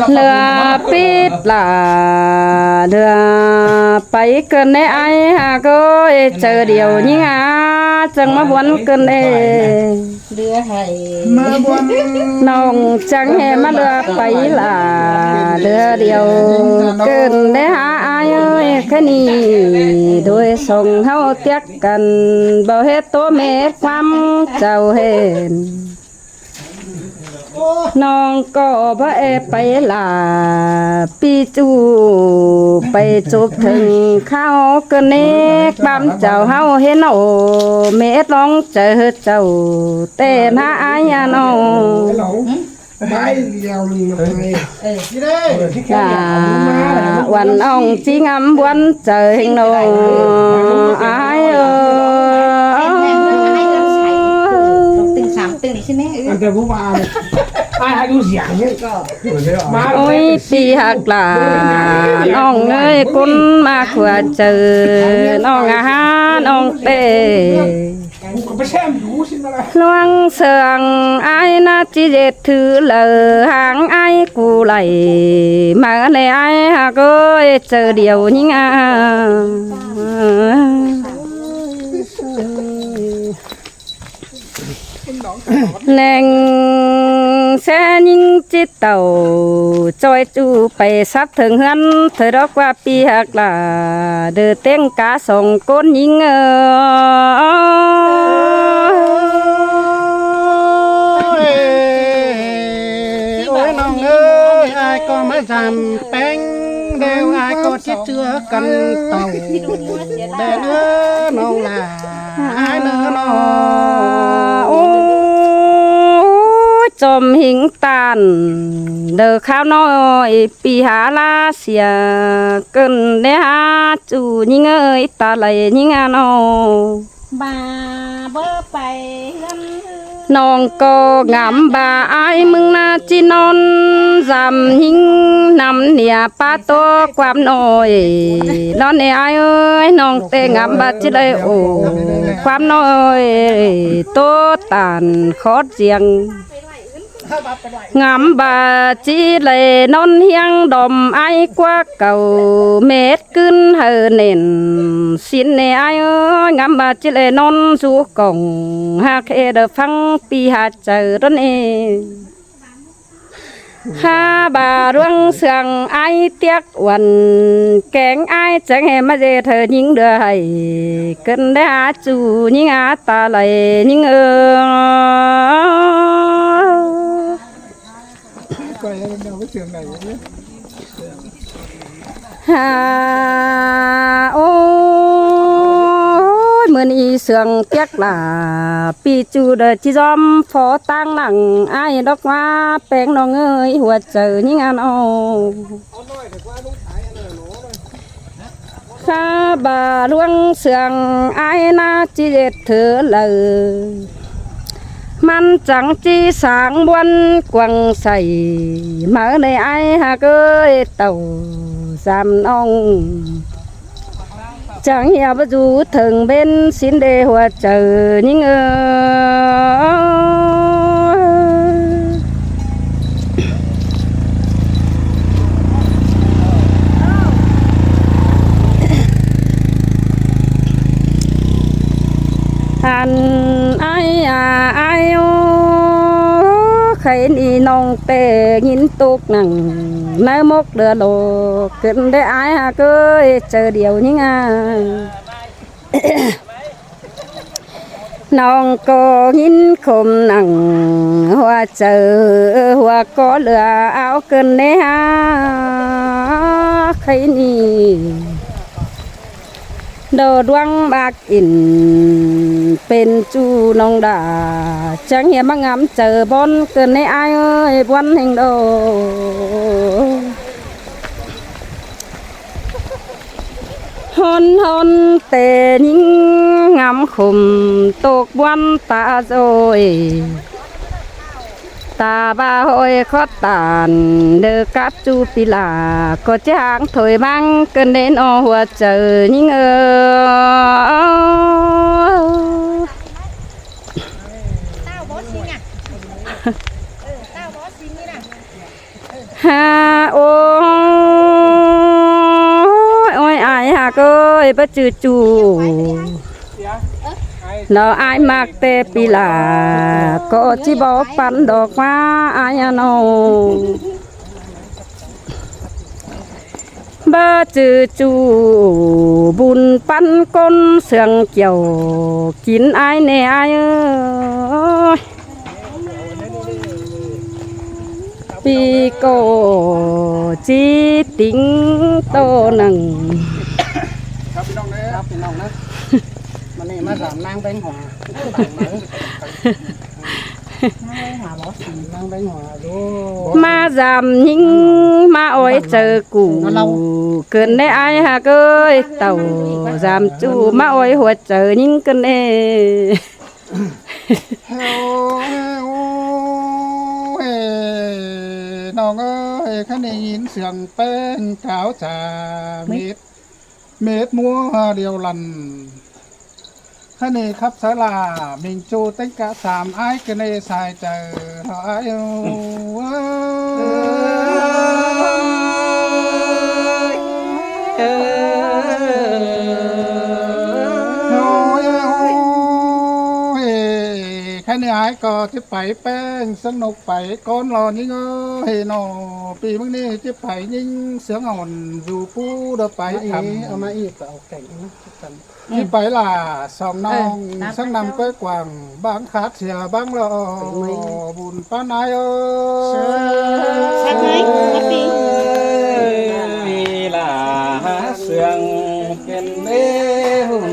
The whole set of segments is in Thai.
lừa pít là đưa bảy cơn đấy ai hà cô chờ điều nhưng chẳng mà muốn cơn đấy đưa hay nông chẳng hề mà lừa bảy là đưa điều cơn đấy ai ơi cái này đôi sông hao tiếc cần bao hết tố mẹ quăm chào hẹnน้องก็บ่ไปล่ะปีจูไปจุบถึงข้าวก็เนกบ้านเจ้าเฮาเห็นโอเม็ดร้องเจอเจ้าเต้นหาอายน้องวันอ่องจิงอำวันเจอเฮงน้องอายตึงสามตึงนี่ใช่ไหมแต่ผู้ว่าaiดูเสียงเนี่ยก็มา โอ้ยปีหักหลาน้องเอ้ยคุณมาขวดเจอน้องอาหารน้องเต้ ไปแช่มอยู่สิมาละ ลวงเสืองไอ้นาจีเด็ดถือเลอหางไอ้กูไหลมาในไอ้หากเจอเดียวยิ่งแนงแสยิ่งจิตเต่าจอยจูไปซับถึงหันเธอดอกว่าปีหักละเดือเต้งกาส่งก้นยิงโอ้ยน้องเอ้ยอายก็มาจำแป้งเดียวอายก็ชิดเชื่อกันเต่าเด้อน้องล่ะอายเนื้อน้อง จมหิงตานเด้อข้าวน้อยปีหาลาเสียเกินเด้หาจูยิ่งเอ้ยตาไหลยิ่งน้อง bà bơ bay ngân น้องก็งามบ่าอายมึงน่าจีนอนจำหิงนำเนี่ยป้าโตความน้อยนอนเนี่ยอายเอ้ยน้องเตงามบ่าจิเลยโอ้ความน้อยโตตานขอเสียงงามบาจีเลยนอนเฮียงดอมไอ้กว่าเก่าเม็ดขึ้นเฮเน่นสินเนไอ้งามบาจีเลยนอนสู่กองหากเดฟังปีหาเจอรนเอข้าบาเรื่องเสียงไอ้เตียกวันแกงไอ้จังเฮมาเจเธอยิงเดือยกันได้หาจูยิงอาตาไหลยิงก็ยังเดาไม่เสียงไหนเนี่ย ฮาโอ้ยเหมือนอีเสืองเตียกล่ะปีจูเดจิจอมพอตั้งหลังไอ้ดอกว่าแป้งน้องเอ้ยหัวเจอยิงอันเอาข้าบาลวงเสืองไอ้นาจีเด็ดเถือเลยมันจังจีสางบวนกวางใส่มาในไอ้หาเกยเต่าสามน้องจังเหี่ยวจูถึงเป็นสินเดหัวเจอยิ่งอันไอ้ไอ้ใครนี่น้องเตะยินตุกหนังในมกเดือโลขึ้นได้ไอ้ฮะก็เจอเดียวนี่ไงน้องก็ยินคมหนังหัวเจอหัวก็เหลือเอาเกินได้ฮะใครนี่โดดวงบากอินเป็นจูน้องดาจังเหี่ยมางามเจอบอนเกินในไอ้เอ้ยบอนแห่งโดฮอนเตนิ่งงามขุมตกบวนตาโจยตาบ้าหอยขอตานเดือกัดจูปิลาก็จะหางถอยบังเกินเด่นอหัวเจอยิ่งtao bó xin à tao bó xin như nào ฮาโอ้ยโอ้ยอายหากเอ้ยบ่จือจูเราอายมากแต่ปีหลาก็สิบ่ปันดอกฟ้าอายอะน้องบ่จือจูบุญปันก้นเสืองเกี่ยวกินอายแน่อายเอ้ยปีโกจีติงโตหนึ่ง ครับพี่น้องนะครับพี่น้องนะมันนี่มาสามนางแบงหัวนางแบงหัวดู มาจำยิงมาอ้อยเจอกูเกินได้อายหากเอ้ยเต่าจำจูมาอ้อยหัวเจอยิงกันเอ เฮ้ยน้องเอ้ยข้าได้ยินเสียงแป้งขาวจ่าเม็ดมัวเดียวลันข้านี่ครับสาลามิงจูเต็งกะสามไอ้กันในสายเจอไอ้แค่นี้ไอ้ก็จะไปแป้งสนุกไปก้อนรอนี่เอ้ยนอปีมึงนี่จะไปยิงเสืออ่อนอยู่ปูเดไปทำเอามาอีกเอาแก่งนะที่ไปล่ะสองน้องสังนำก้อยกวางบางขาดเสียบางรอบุญป้านายเอ้ย ชัดไหมมาปี ล่ะเสียงเป็นเล่หุ่น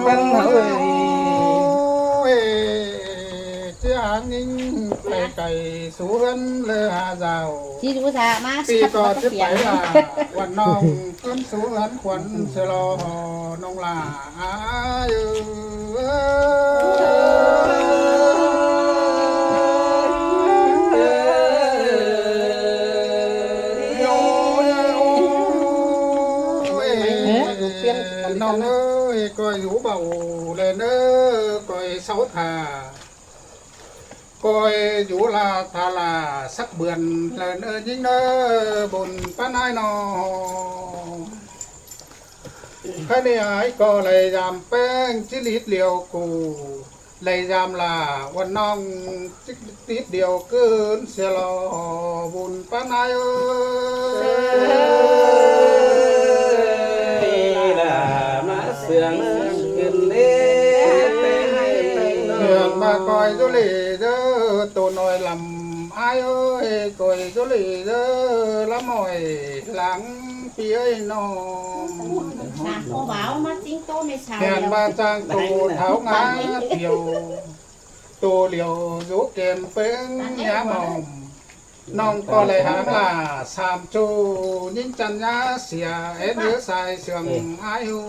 เป็นเฮ้ย เจ้านิ่งไปไก่สูนเลยหาเจ้า ที่ดูสามา ปีก่อนจะไปล่ะวันน้องต้นสูนขวัญเสลอน้องลาอายุน้องเอ้ยก้อยหูเบาเลยเน้อก้อยเสาถาก้อยอยู่ลาทาลาสักเบือนเลยเน้อยิ่งเน้อบุญป้านายนอข้าเนี่ยไอ้ก็เลยยามแป้งจิลิดเลียวกูเลยยามลาวันน้องจิลิดเดียวเกินเสียลอบุญป้านายเอ้ย มาเสียงเป็นเล่ เดือนมาคอยจุลีเด้อตัวน้อยลำอายเอ้ยคอยจุลีเด้อละหน่อยหลังปีเอ้ยน้อง สามโอบ่าวมาจิ้งโตในเช้า แทนมาจ้างตัวเท้างาเที่ยวตัวเหลียวอยู่เกมเป้งยาหมอมน้องก็เลยหางลาสามจูยิ่งจันยาเสียเอ็ดเนื้อใส่เสื่องอายุ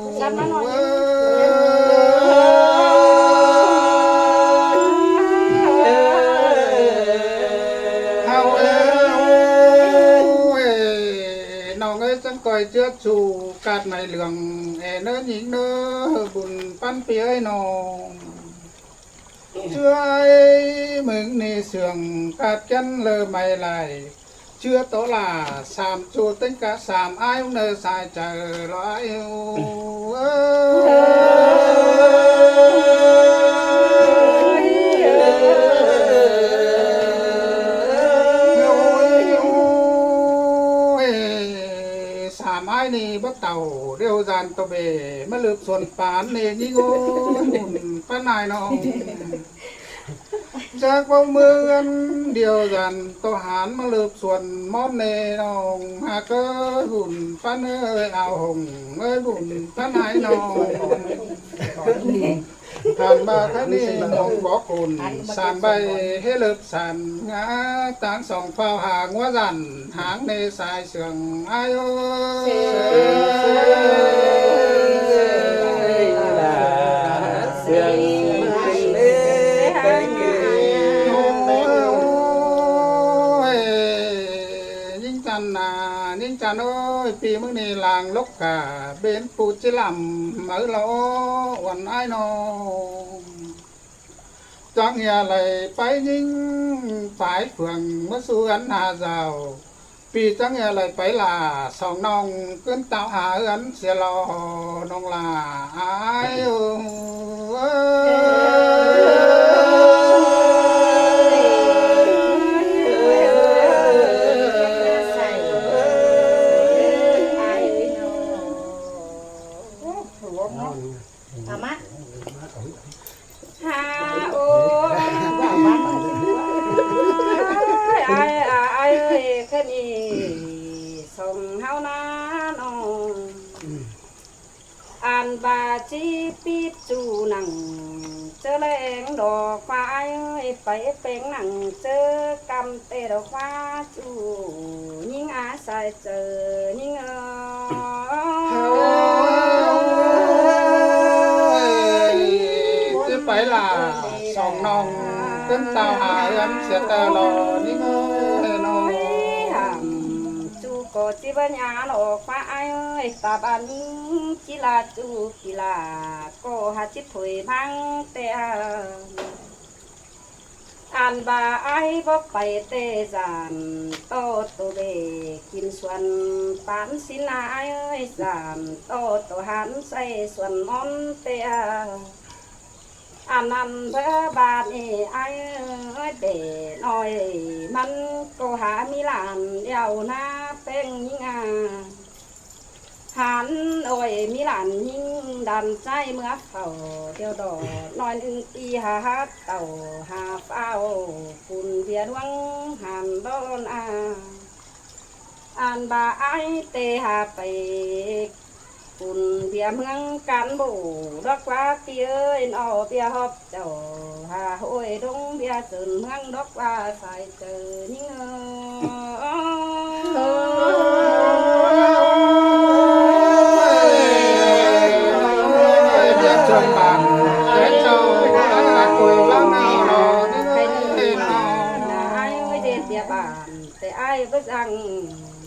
จังก่อยเจือจูกาดไม่เหลืองเอเนื้อหญิงเนื้อบุญปั้นเปียน้องเชื่อมึงนี่เสื่องกาดกันเลยไม่ไหลเชื่อโตลาสามจูตั้งกะสามไอ้เนื้อสายเจอร้อยนี่บ่เต่าเรียวจานตะเบมาลืบส่วนปานนี่ยิ่งโง่ป้านายน้องจากเบาเมืองเดียวกันตัวหารมาลืบส่วนมอมเนน้องหากเอ้ยบุญป้านเอ้ยเอาหงเอ้ยบุญป้านายน้องทานบาคนี้น้องบอกคุณสานใบให้เลิบสันงาต่างสองเฝ้าหางว่าจันหางในสายเสื่องอายุเสียงเป็นเล่เป็นเล่ ยิ่งจันนายิ่งจันโอ้ยปีมึงนี่ลางลกกาเบนปูจิลำมือเราวันไอ้น้องจังอย่าไหลไปยิ่งฝ่ายเฟืองเมื่อสู้กันหาเจ้า ปีจังอะไรไปล่ะสองน้องขึ้นเต่าหาเอือนเสียรอน้องล่ะอายใส่ไอ้เนาะเอามา ฮาโอ้ไอ้เอ้ยแค่นี้ส่งเฮานาน้องอ่านบาจีปีจูหนังเจอแรงดอกฟ้าเอ้ยไปเป็นหนังเจอกำเตดอกฟ้าจูยิ่งอาศัยเจอยิ่งจะไปล่ะสองน้องขึ้นเต่าหาเอือนเสียแต่รอนี่เงยน้อง จูก็จีบัญญาหลอกฟ้าเอ้ยตาบันจิลาจูกีฬาก็หาจิตถอยพังแต่อ่านบาไอ้บ่ไปเตจานโตโตเบกินส่วนปานสินาเอ้ยจานโตโตหันใส่ส่วนมอนเตอันนั้นเพื่อบาดนี่ไอ้เด็น้อยมันก็หามีหลานเดียวนะเป็นยิงหันโอ้ยมีหลานยิงดันใจเมื่อเขาเดียวดอกน้อยนึงตีหาเต่าหาเฝ้าปุ่นเบียดวังหันโดนอันบาไอเตหาไปปุ่นเบียเมืองกันบูดอกว่าเตี้ยนอเบียฮอบเจ้าหาโอ้ยดงเบียตื่นเมืองดอกว่าใส่เจอนิ่งเดี๋ยวชมบานเดี๋ยวเจ้าคุยว่าไม่รอนี่เงยน้อง ไอ้เด็ดเบียบานแต่ไอ้ก็จัง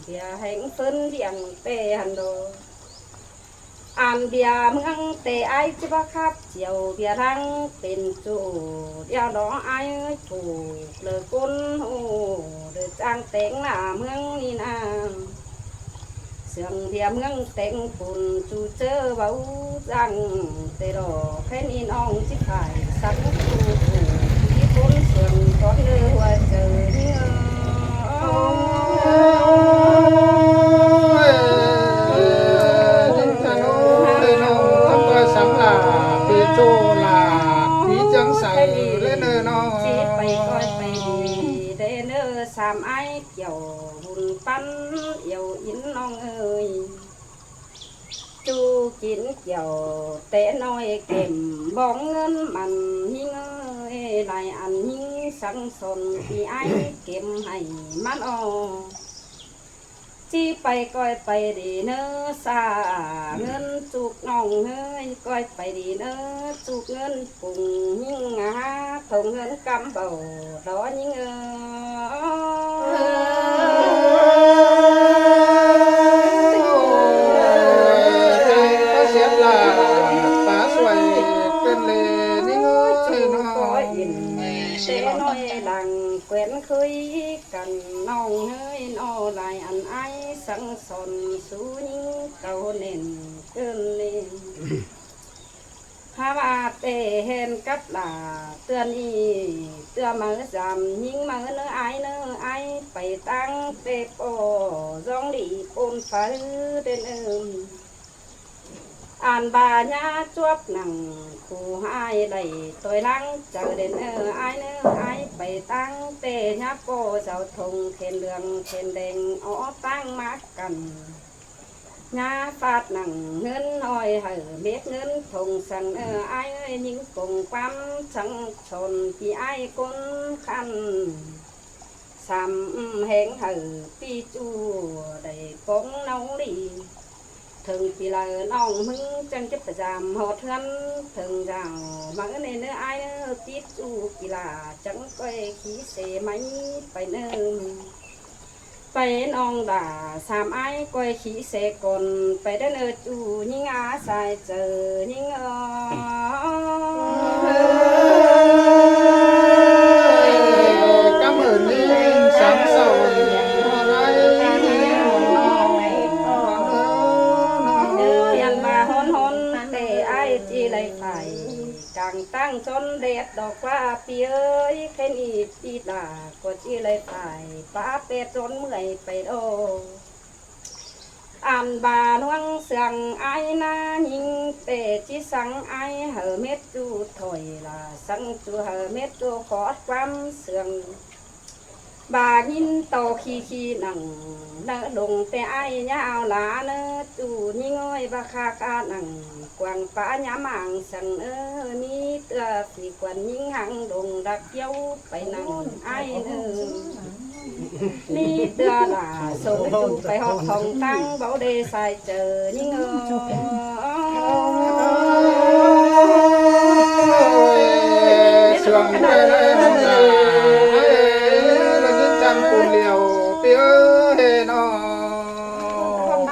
เบียแห่งฟื้นเดียงเตหันโดอ่านเบียเมืองเตไอจิบครับเจียวเบียรังเป็นจูเดียวดอไอถูกเลยกุนหูเดือจางเต็งหน้าเมืองนี่นาเสียงเบียเมืองเต็งปุ่นจูเจอเบาจังเตรอแค่นี้น้องจิขายสักจูที่ปุ่นเสียงตอนเดือหัวเจอนี่จีไปก้อยไปดีเดเนอสามไอเกี่ยวหุ่นปั้นเอี่ยวอินน้องเอ้ยจูกินเกี่ยวเตะน้อยเก็มบ้องเงินมันหิ้งเอ้ยลายอันหิ้งสังสนที่ไอเก็มให้มันอจีไปก้อยไปดีเนอสาเงินจุกน้องเฮ้ยก้อยไปดีเนอจุกเงินปุ่งยิ่งถงเงินกำเบาร้อนยิ่งเสียลาตาสวยเป็นเลยนี่เงยน้อง เต้น้อยดังเกวียนคุยกันน้องเฮ้ยน้อลายอันไอสังสนสูยิ่งเก่าเน่นเกินเล่นถ้าว่าเตเห็นกับลาเตือนอีเตือมือจำยิ่งมือเนื้อไอไปตั้งเตโปจองดีปนฟ้าเดินอ่านบาญาจวบหนังคู่ให้ได้ตัวนังเจอเด่นไอไปตั้งเตญาโปเจ้าทงเข็นเหลืองเข็นแดงอ้อตั้งมากันญาฟาดหนังเงินน้อยเหอเม็ดเงินทงสังไอยิ่งกงความสังชนที่ไอคนคันสามแหงเหอปีจูได้กงน้องดีถึงปีละน้องมึงจังจะประจำหอดเทือนถึงเจ้ามาเนื้อไอเนื้อติดจูกีฬาจังก้อยขี้เสไหมไปเนื้อไปน้องด่าสามไอก้อยขี้เสกลไปเนื้อจูยิ่งอาใส่เจอยิ่งcảm ơn đi sáng sầu ตั้งจนเด็ดดอกว่าปีเอ้ยแค่นี้ปีดากดจีเลยตายป้าเป็ดจนเมื่อยไปโดอ่านบาหวงเสียงไอ้นายิงเตะจีสังไอ้เหอเม็ดจูถอยละสังจูเหอเม็ดจูขอความเสียงบายินโตขี้หนังเนอลงแต่ไอ้ยาวหลาเนอจูยิ่งอ้อยบาคากาหนังกวางป้าหยามังสังมีเตือสีกวนยิ่งหังดงดักเย้าไปนั่งไอ้เนอนี่เตือหล่าส่งจูไปหอกทองตั้งเบาเดใส่เจอยิ่งเสื่อมไปเลยน้องนาเราจะจำปูเลียวเตี้ยเฮนอ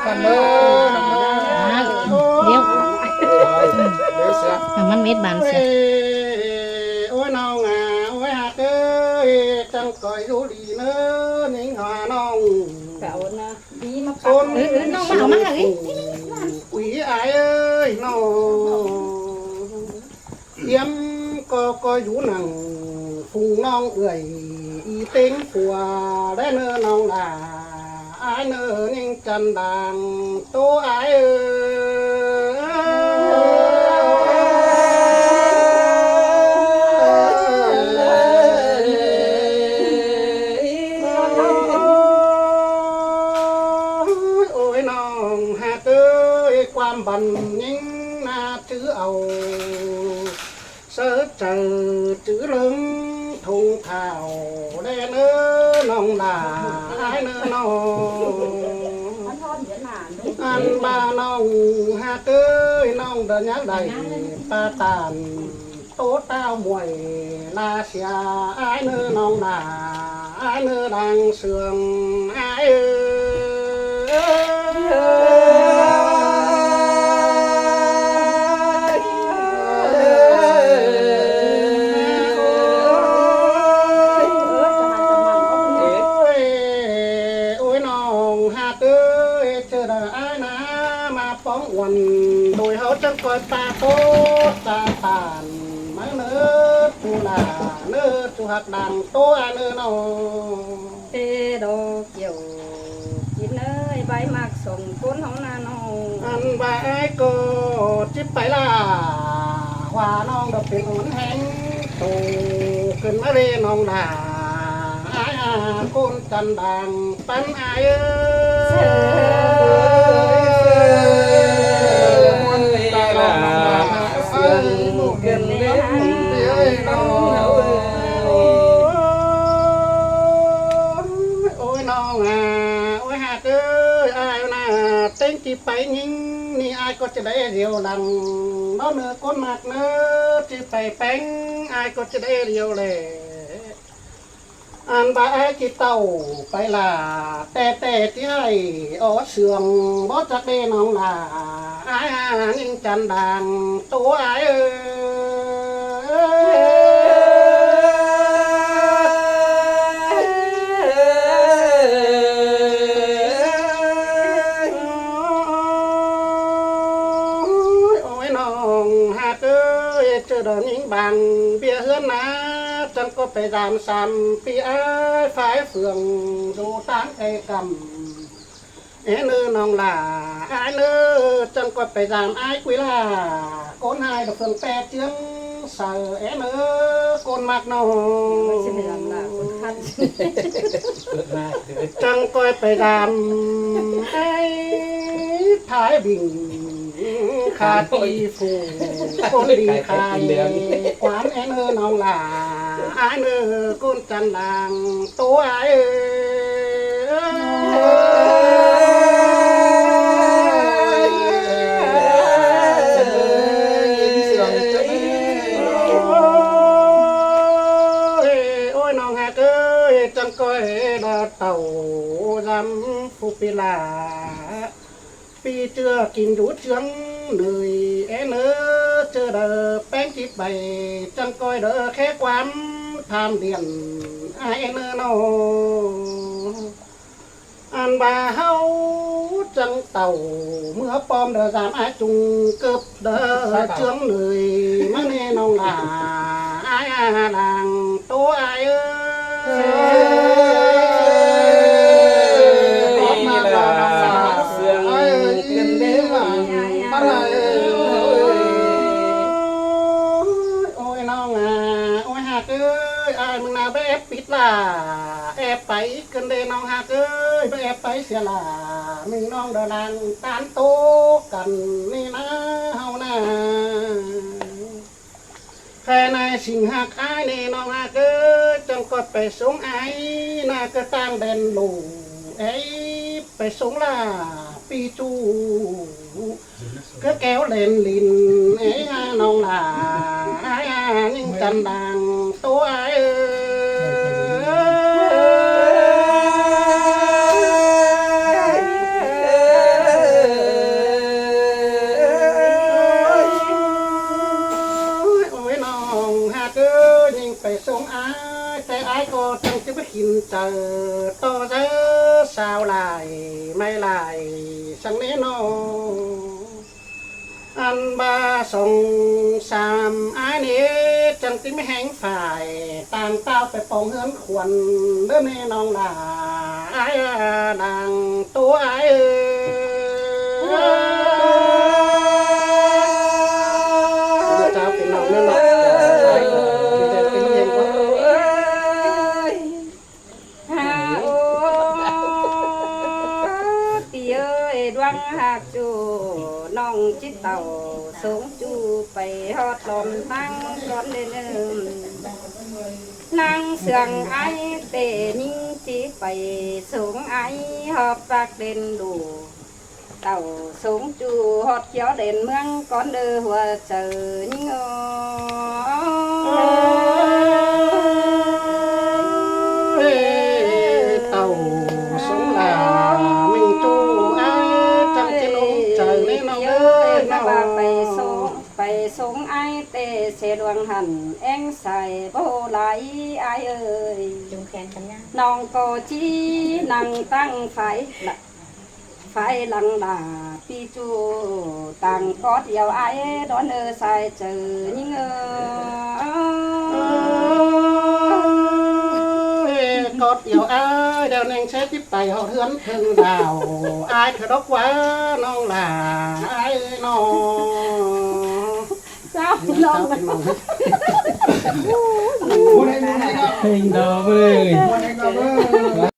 กันเด้อ เดี๋ยว เดี๋ยวเสีย มันเม็ดบานเสีย โอ้ยน้องโอ้ยหักเอ้ยจังก่อยรู้ดีเนอะนิ่งหาน้อง เก่านะดีมา ต้น น้องมาเอามาเลย quỷ ai ơi nó yếm có rú nằng phùng non người y tính phùa đấy nơ non là ai nơ nhưng chân đàn tô ai ôi non hạt ơi quan bần nhưng na chữ ầu sớ chờ chữ lớn thùng thảo đen ơ nong là ai nơ nong ăn ba nong hạt ơi nong đờ nhá đầy ta tàn tố tao muội là xia ai nơ nong là ai nơ đang sườn ai ôi nong hạt ơi chờ đợi ai na mà phóng quần đôi hấu chân coi ta tốt ta tàn mấy nữa tu là nữa tu hạt đàn tô ai nữa nào tê đồ kiểu chín ơi bay mặc sồng cuốn không na nong ăn ba ai cô chip phải là hòa non đập tiền ổn hẹn tùขึ้นมาเรนองด่าai à con chân đàn bắn ai ôi non à ôi hạt ơi ai nè tên chỉ phải nhưng ni ai có chỉ để rượu đằng nó nữa con mặt nữa chỉ phải bánh ai có chỉ để rượu lệ ăn ba ai chỉ tàu phải là tè tí hay ở sườn bó chắc đê nong là ai à nhưng chân đàn tố ai ôi nong hạt ơi chờ đợi những bàn bia hương ná chẳng có phải giảm sàn vì ai phải phường dù tán cây cầm é nơ nong là ai nơ chẳng có phải giảm ai quý là con hai được phường pe tiếng sợ é nơ con mặt nó sẽ phải làm là con khăn chẳng có phải giảm ai thái bình khá chi phù con đi khai quán em hơn ông là ai nơ con chân làng tố ai ôi nong hạt ơi chẳng coi là tàu dám phục là vì chưa kín rút trướng nơi é nơ chưa đờ bén chít bày chẳng coi đỡ khé quán tham điện ai nơ nó ăn bà hâu chẳng เต่าเมื่อปอมเดือดสามไอ้จุงเกือบเดือดเชื่องเหนื่อยมาเน่น้องหลาไอ้หลังตัวไอ้ออกมาแล้วเสียงกันเด้ออะไรโอ้ยน้องโอ้ยหักเอ้ยไอ้มึงน่าแบบปิดล่ะแอบไปกันเด้น้องหักเอ้ยไปแอบไปเสียล่ะมึงน้องเดินนางตานโตกันนี่นะเฮานะแค่นายสิงหักไอ้นี่น้องหักเอ้ยจังกดไปส่งไอ้น่าก็ตั้งเด่นลูไอ้ไปส่งล่ะปีจูก็แก้วเล่นลินไอ้น้องล่ะไอ้ยิ่งจันดังตัวไอ้ไปส่งอ้ายแต่อ้ายก็จังจะไปกินเจอต่อเจอสาวลายไม่ลายสังเนโนอันบาส่งสามอ้ายนี้จังจะไม่แห้งฝ่ายต่างเต้าไปปองเฮือนขวัญเด้อแม่น้องลาอ้ายดังตัวอ้ายเจ้าเป็นน้องนั่นหรอหักจูน้องจิตเต่าสูงจูไปฮอดลมตั้งร้อนเดินนางเสืองไอเตนิ่งจีไปสูงไอหอบปากเด่นดูเต่าสูงจูฮอดเขียวเด่นเมืองก้อนเดือหัวเจอยิ่งเต่าสูงลามิงจูไปส่งไอเตเสดวงหันแองใส่โบไหลไอเอ้ย จุงแขนกันยัง น้องก็จีนั่งตั้งไฟหลังดาปีจูต่างกอดเดียวไอดอนใส่เจอยิ่งกอดเดียวอ้ายเดี๋ยวแนงใช้จิบไตเขาเทือนถึงดาวอ้ายเธอดอกว่าน้องหลาอ้ายน้องเจ้าน้องมันพูดให้ดูนี่ก็ เพลงดอกเลย พูดให้ดูเลย